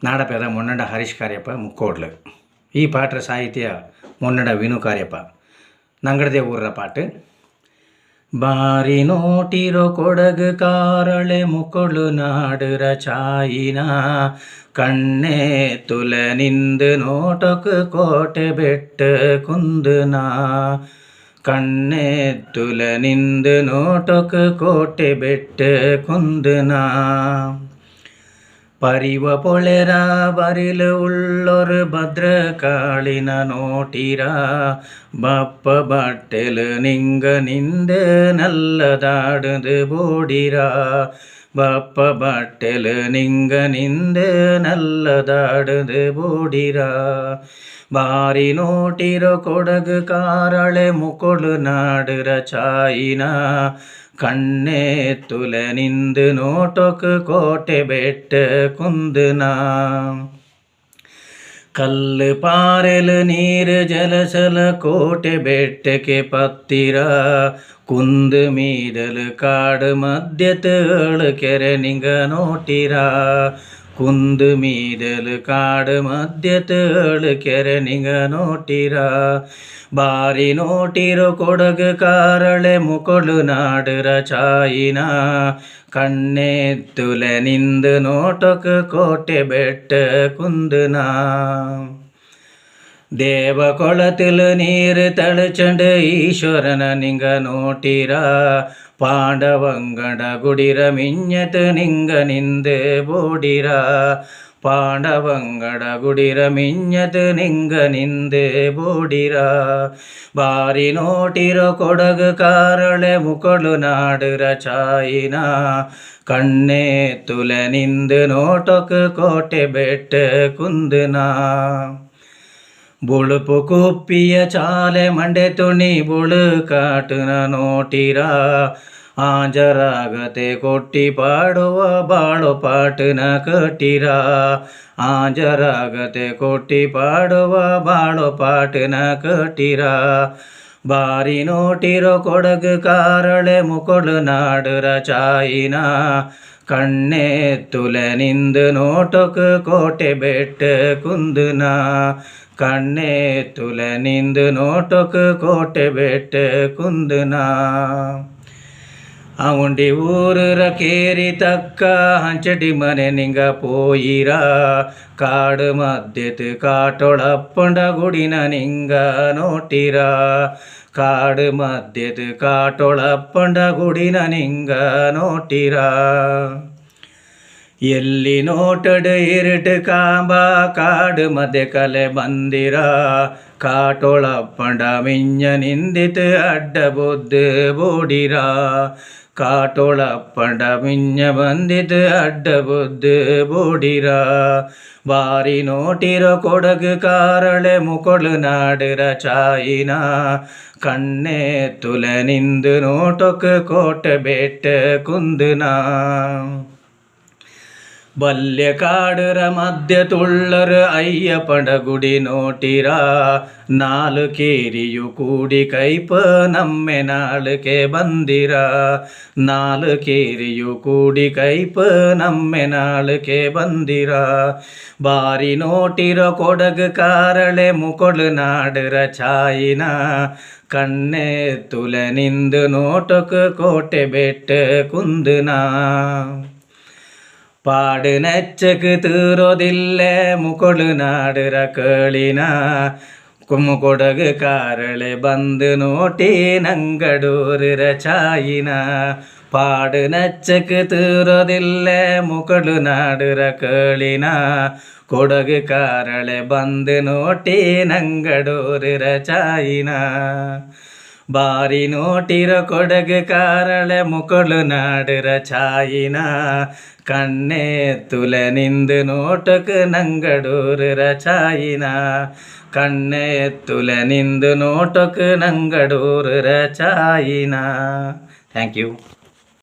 ನಾಡಪೇದ ಮೊನ್ನಡ ಹರೀಶ್ ಕಾರ್ಯಪ್ಪ ಮುಕ್ಕೋಡ್ಲು. ಈ ಪಾಟ್ರ ಸಾಹಿತ್ಯ ಮೊನ್ನಡ ವಿನು ಕಾರ್ಯಪ್ಪ. ನಂಗಡದೇ ಊರ ಪಾಟು. ಬಾರಿ ನೋಟಿರೋ ಕೊಡಗು ಕಾರಳೆ ಮುಕ್ಕೊಳು ನಾಡುರ ಚಾಯಿನ ಕಣ್ಣೆ ತುಲ ನಿಂದು ನೋಟಕ್ಕೆ ಕೋಟೆ ಬೆಟ್ಟ ಕುಂದನಾ ಕಣ್ಣೆ ತುಲ ನಿಂದು ನೋಟಕ್ಕೆ ಕೋಟೆ ಬೆಟ್ಟ ಕುಂದನಾ ಪರಿವ ಪೊಳೆರ ಬರಿಲು ಉಳ್ಳೊರು ಭದ್ರಕಾಳಿನ ನೋಟಿರ ಬಪ್ಪ ಬಟ್ಟೆಲು ನಿಂಗ ನಿಂದೆ ನಲ್ಲದಾಡುದು ಬೋಡಿರ ಬಪ್ಪ ಬಟ್ಟೆಲು ನಿಂಗ ನಿಂದೆ ನಲ್ಲದಾಡುದು ಬೋಡಿರ ಬಾರಿ ನೋಟಿರೋ ಕೊಡಗು ಕಾರಳೆ ಮುಕೊಳು ನಾಡುರ ಚಾಯಿನ ಕಣ್ಣೆ ತುಲ ನಿಂದು ನೋಟಕ್ಕೆ ಕೋಟೆ ಬೆಟ್ಟ ಕುಂದನಾ ಕಲ್ಲು ಪಾರೆಲು ನೀರು ಜಲಸಲ ಕೋಟೆ ಬೆಟ್ಟಕ್ಕೆ ಪತ್ತಿರ ಕುಂದು ಮೀದಲು ಕಾಡು ಮಧ್ಯತೇಳು ಕೆರೆ ನಿಂಗ ನೋಟಿರ ಕುಂದು ಮೀದಲು ಕಾಡು ಮಧ್ಯತೇಳು ಕೆರೆ ನಿಂಗ ನೋಟಿರ ಬಾರಿ ನೋಟಿರೋ ಕೊಡಗು ಕಾರಳೆ ಮುಕೊಳು ನಾಡುರ ಚಾಯಿನ ಕಣ್ಣೆ ತುಲ ನಿಂದು ನೋಟಕ್ಕೆ ಕೋಟೆ ಬೆಟ್ಟ ಕುಂದನಾ ದೇವ ಕೊಳತಿಲು ನೀರು ತಳಚಂಡು ಈಶ್ವರನ ನಿಂಗ ನೋಟಿರ ಪಾಂಡವಂಗಡ ಗುಡಿರ ಮಿಂಜತು ನಿಂಗ ನಿಂದೆ ಬೋಡಿರ ಪಾಂಡವಂಗಡ ಗುಡಿರ ಮಿಂಜತು ನಿಂಗ ನಿಂದೆ ಬೋಡಿರ ಬಾರಿ ನೋಟಿರೋ ಕೊಡಗು ಕಾರಳೆ ಮುಕೊಳು ನಾಡುರ ಚಾಯಿನ ಕಣ್ಣೆ ತುಲ ನಿಂದು ನೋಟಕ್ಕೆ ಕೋಟೆ ಬೆಟ್ಟ ಕುಂದನಾ ಬುಳುಪು ಕುಪ್ಪಿಯ ಚಾಲೆ ಮಂಡೆ ತುಣಿ ಬುಳು ಕಾಟುನ ನೋಟಿರ ಆಂಜರಾಗತೆ ಕೊಟ್ಟಿ ಪಾಡುವ ಬಾಳು ಪಾಟುನ ಕಟ್ಟಿರ ಆಂಜರಾಗತೆ ಕೊಟ್ಟಿ ಪಾಡುವ ಬಾಳು ಪಾಟುನ ಕಟ್ಟಿರ ಬಾರಿ ನೋಟಿರೋ ಕೊಡಗು ಕಾರಳೆ ಮುಕೊಳು ನಾಡುರ ಚಾಯಿನ ಕಣ್ಣೆ ತುಲ ನಿಂದು ನೋಟಕ್ಕೆ ಕೋಟೆ ಬೆಟ್ಟ ಕುಂದನಾ ಕಣ್ಣೆ ತುಲ ನಿಂದು ನೋಟಕ್ಕೆ ಕೋಟೆ ಬೆಟ್ಟ ಕುಂದನಾ ಅವುಂಡಿ ಊರುರ ಕೇರಿ ತಕ್ಕ ಹಂಚಟಿ ಮನೆ ನಿಂಗ ಪೋಯಿರ ಕಾಡು ಮಧ್ಯತು ಕಾಟೊಳಪ್ಪಂಡ ಗುಡಿನ ನಿಂಗ ನೋಟಿರ ಕಾಡು ಮಧ್ಯತು ಕಾಟೊಳಪ್ಪಂಡ ಗುಡಿನ ನಿಂಗ ನೋಟಿರ ಎಲ್ಲಿ ನೋಟಡು ಇರುಟು ಕಾಂಬ ಕಾಡು ಮಧ್ಯೆ ಕಲೆ ಬಂದಿರ ಕಾಟೊಳಪ್ಪಂಡ ಮಿಂಜ ನಿಂದಿತು ಅಡ್ಡ ಬುದ್ದು ಬೋಡಿರ ಕಾಟೊಳಪ್ಪಂಡ ಮಿಂಜ ಬಂದಿತು ಅಡ್ಡ ಬುದ್ದು ಬೋಡಿರ ಬಾರಿ ನೋಟಿರೋ ಕೊಡಗು ಕಾರಳೆ ಮುಕೊಳು ನಾಡುರ ಚಾಯಿನ ಕಣ್ಣೆ ತುಲ ನಿಂದು ನೋಟಕ್ಕೆ ಕೋಟೆ ಬೆಟ್ಟ ಕುಂದನಾ ಬಲ್ಯ ಕಾಡುರ ಮಧ್ಯ ತುಳ್ಳರು ಅಯ್ಯಪ್ಪಂಡ ಗುಡಿ ನೋಟಿರ ನಾಲು ಕೇರಿಯು ಕೂಡಿ ಕೈಪ ನಮ್ಮೆ ನಾಳುಕೆ ಬಂದಿರ ನಾಲು ಕೇರಿಯು ಕೂಡಿ ಕೈಪ ನಮ್ಮೆ ನಾಳುಕೆ ಬಂದಿರ ಬಾರಿ ನೋಟಿರೋ ಕೊಡಗು ಕಾರಳೆ ಮುಕೊಳು ನಾಡುರ ಚಾಯಿನ ಕಣ್ಣೆ ತುಲ ನಿಂದು ನೋಟಕ್ಕೆ ಕೋಟೆ ಬೆಟ್ಟ ಕುಂದನಾ ಪಾಡು ನೆಚ್ಚಕ್ಕೆ ತೀರೋದಿಲ್ಲೆ ಮುಕೊಳು ನಾಡುರ ಕೇಳಿನ ಕೊಡಗು ಕಾರಳೆ ಬಂದು ನೋಟಿ ನಂಗಡೂರ ಚಾಯಿನ ಪಾಡು ನೆಚ್ಚಕ್ಕೆ ತೀರೋದಿಲ್ಲೆ ಮುಕೊಳು ನಾಡುರ ಕೇಳಿನ ಕೊಡಗು ಕಾರಳೆ ಬಂದು ನೋಟಿ ನಂಗಡೂರ ಚಾಯಿನ ಬಾರಿ ನೋಟಿರೋ ಕೊಡಗು ಕಾರಳೆ ಮುಕೊಳು ನಾಡುರ ಚಾಯಿನ ಕಣ್ಣೆ ತುಲ ನಿಂದು ನೋಟಕ್ಕೆ ನಂಗಡೂರ ಚಾಯಿನ ಕಣ್ಣೆ ತುಲ ನಿಂದು ನೋಟಕ್ಕೆ ನಂಗಡೂರ ಚಾಯಿನ. Thank you.